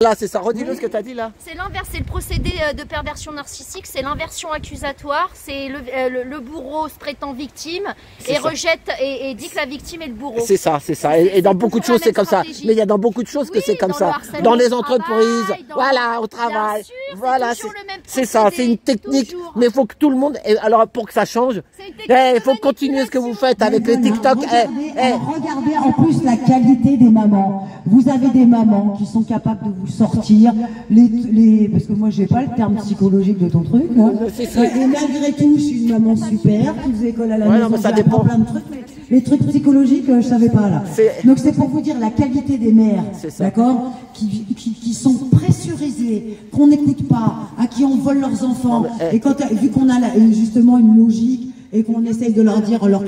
Là, c'est ça. Redis-le ce que tu as dit là. C'est l'inverse, c'est le procédé de perversion narcissique, c'est l'inversion accusatoire, c'est le bourreau se prétend victime et rejette et dit que la victime est le bourreau. C'est ça, c'est ça. Et dans beaucoup de choses, c'est comme ça. Mais il y a dans beaucoup de choses que c'est comme ça. Dans les entreprises, voilà, au travail. Voilà, c'est ça, c'est une technique. Mais il faut que tout le monde, alors pour que ça change, il faut continuer ce que vous faites avec les TikTok. Regardez en plus la qualité des mamans. Vous avez des mamans qui sont capables de vous sortir parce que moi j'ai pas le terme psychologique de ton truc. Hein. Et malgré tout, je suis une maman super qui faisait école à la maison. Ça dépend. Plein de trucs, mais les trucs psychologiques, je savais pas là. Donc c'est pour vous dire la qualité des mères, d'accord, qui sont pressurisées, qu'on n'écoute pas, à qui on vole leurs enfants. Et quand vu qu'on a justement une logique et qu'on essaye de leur dire, leur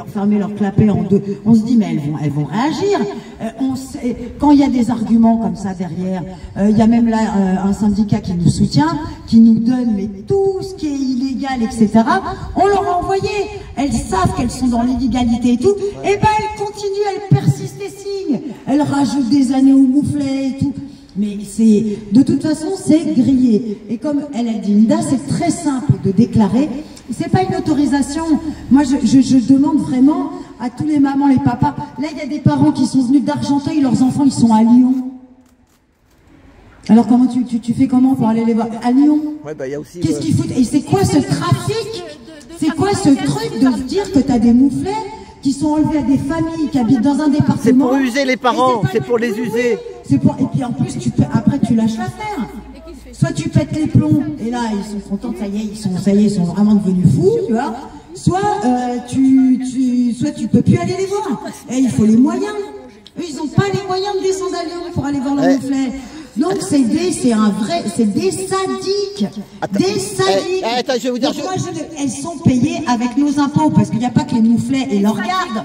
fermer leur clapet en deux, on se dit mais elles vont réagir. Quand il y a des arguments comme ça derrière, il y a même là un syndicat qui nous soutient, qui nous donne mais tout ce qui est illégal, etc. On leur a envoyé. Elles savent qu'elles sont dans l'illégalité et tout. Et ben elles continuent, elles persistent et signent. Elles rajoutent des années au mouflet et tout. Mais de toute façon, c'est grillé. Et comme elle a dit, Linda, c'est très simple de déclarer. C'est pas une autorisation. Moi, je demande vraiment à tous les mamans, les papas. Là, il y a des parents qui sont venus d'Argenteuil, leurs enfants, ils sont à Lyon. Alors, comment tu fais comment pour aller les voir à Lyon? Ouais, bah, y a aussi. Qu'est-ce qu'ils foutent? Et c'est quoi ce trafic? C'est quoi ce truc de se dire que tu as des mouflets qui sont enlevés à des familles qui habitent dans un département? C'est pour user les parents, c'est pour les user. Et puis en plus, après, tu lâches l'affaire. Soit tu pètes les plombs, et là, ils sont contents, ça y est, ils sont vraiment devenus fous, tu vois. Soit tu peux plus aller les voir. Et il faut les moyens. Eux, ils n'ont pas les moyens de descendre à Lyon pour aller voir leur mouflet. Donc c'est des sadiques. Des sadiques. Attends, je vais vous dire. Donc, elles sont payées avec nos impôts, parce qu'il n'y a pas que les mouflets et leur garde.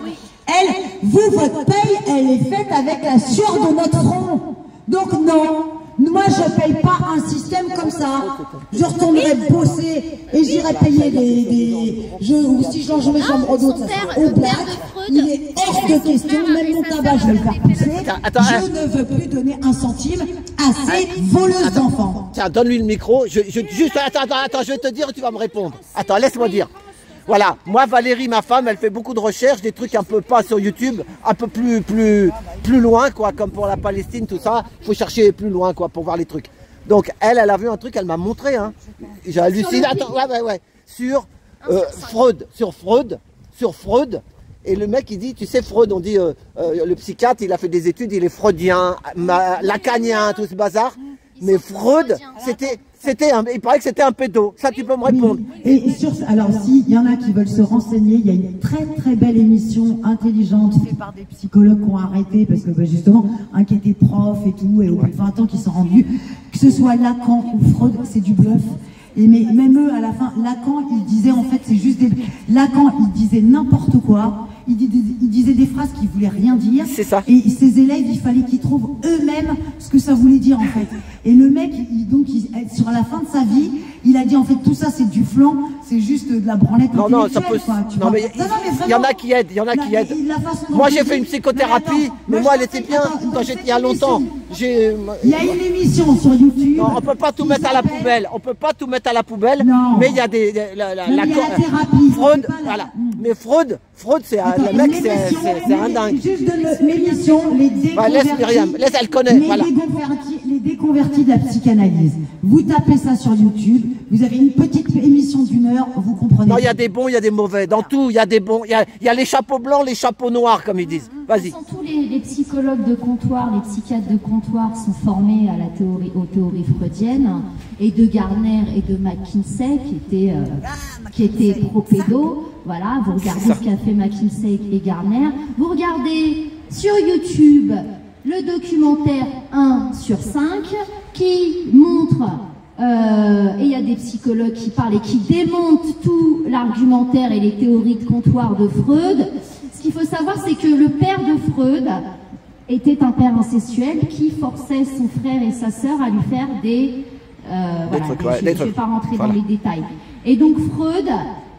Votre paye, elle est faite avec la sueur de notre front. Donc non. Moi, je paye pas un système comme ça. Je retournerai bosser et j'irai payer ou si je range mes chambres d'hôtes, ça sera au black. Il est hors de question, même mon tabac, je vais le faire pousser. Je ne veux plus donner un centime à ces voleuses d'enfants. Tiens, donne-lui le micro. Attends, je vais te dire et tu vas me répondre. Attends, laisse-moi dire. Voilà, moi Valérie, ma femme, elle fait beaucoup de recherches, des trucs un peu pas sur YouTube, un peu plus loin, quoi, comme pour la Palestine, tout ça. Il faut chercher plus loin, quoi, pour voir les trucs. Donc, elle a vu un truc, elle m'a montré, hein. J'ai halluciné. Attends, ouais. Sur Freud. Et le mec, il dit, tu sais, Freud, on dit, le psychiatre, il a fait des études, il est freudien, lacanien, tout ce bazar. Mais Freud, il paraît que c'était un pédo. Ça, tu peux me répondre. Et alors, s'il y en a qui veulent se renseigner, il y a une très très belle émission intelligente faite par des psychologues qui ont arrêté parce que justement, qui étaient profs et tout, et au bout de 20 ans qui sont rendus, que ce soit Lacan ou Freud, c'est du bluff. Et même eux, à la fin, Lacan, il disait en fait, c'est juste des... Lacan, il disait n'importe quoi. Il disait des phrases qui voulaient rien dire. C'est ça. Et ses élèves, il fallait qu'ils trouvent eux-mêmes ce que ça voulait dire en fait. Et le mec, sur la fin de sa vie, il a dit en fait tout ça c'est du flanc, c'est juste de la branlette. Non, ça peut. Non, mais il y en a qui aident, Moi j'ai fait une psychothérapie, mais moi elle était bien quand j'étais il y a longtemps. Il y a une émission sur YouTube. Non, on peut pas tout mettre à la poubelle. Mais il y a la thérapie. Freud, voilà. Mais Freud, c'est le mec, c'est un dingue. Juste l'émission, les déconvertis. Laisse Myriam, elle connaît. Les déconvertis de la psychanalyse. Vous tapez ça sur YouTube, vous avez une petite émission d'1 heure, vous comprenez. Non, il y a des bons, il y a des mauvais. Dans tout, il y a des bons. Il y a les chapeaux blancs, les chapeaux noirs, comme ils disent. Vas-y. Tous les psychologues de comptoir, les psychiatres de comptoir sont formés aux théories freudiennes et de Garner et de McKinsey qui étaient pro-pédo. Voilà, vous regardez ce qu'a fait McKinsey et Garner. Vous regardez sur YouTube le documentaire 1 sur 5 qui montre, et il y a des psychologues qui parlent et qui démontent tout l'argumentaire et les théories de comptoir de Freud. Ce qu'il faut savoir, c'est que le père de Freud était un père incestuel qui forçait son frère et sa sœur à lui faire des trucs. Je ne vais pas rentrer dans les détails. Et donc Freud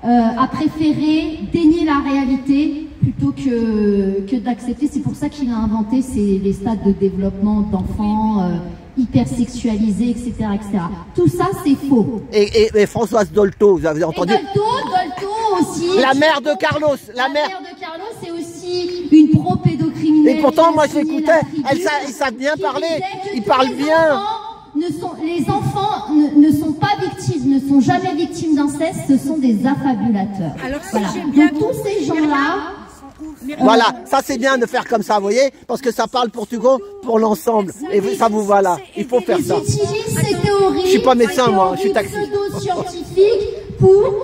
a préféré dénier la réalité plutôt que d'accepter. C'est pour ça qu'il a inventé les stades de développement d'enfants hypersexualisés, etc., etc. Tout ça, c'est faux. Et Françoise Dolto, vous avez entendu? Dolto aussi. La mère de Carlos. La mère de Carlos, c'est aussi une pro-pédocriminelle. Et pourtant, moi, j'écoutais, ils savent bien parler. Ils parlent bien. Les enfants ne sont pas victimes, ne sont jamais victimes d'inceste, ce sont des affabulateurs. Alors, voilà. Donc tous ces gens-là... Voilà, ça c'est bien de faire comme ça, vous voyez, parce que ça parle pour l'ensemble. Et ça vous voilà, il faut faire ça. Ils utilisent ces théories, je suis pas médecin, moi, je suis taxi. Pseudo-scientifiques pour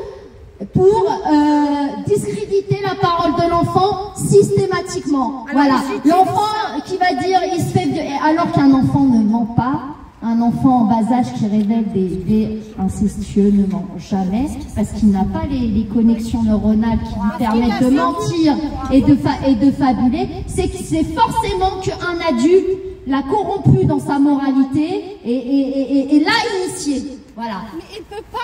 discréditer la parole de l'enfant systématiquement. Voilà, l'enfant qui va dire il se fait alors qu'un enfant ne ment pas. Un enfant en bas âge qui révèle des idées incestueuses ne ment jamais parce qu'il n'a pas les connexions neuronales qui lui permettent de mentir et de fabuler. C'est forcément qu'un adulte l'a corrompu dans sa moralité et l'a initié. Voilà. Mais il peut pas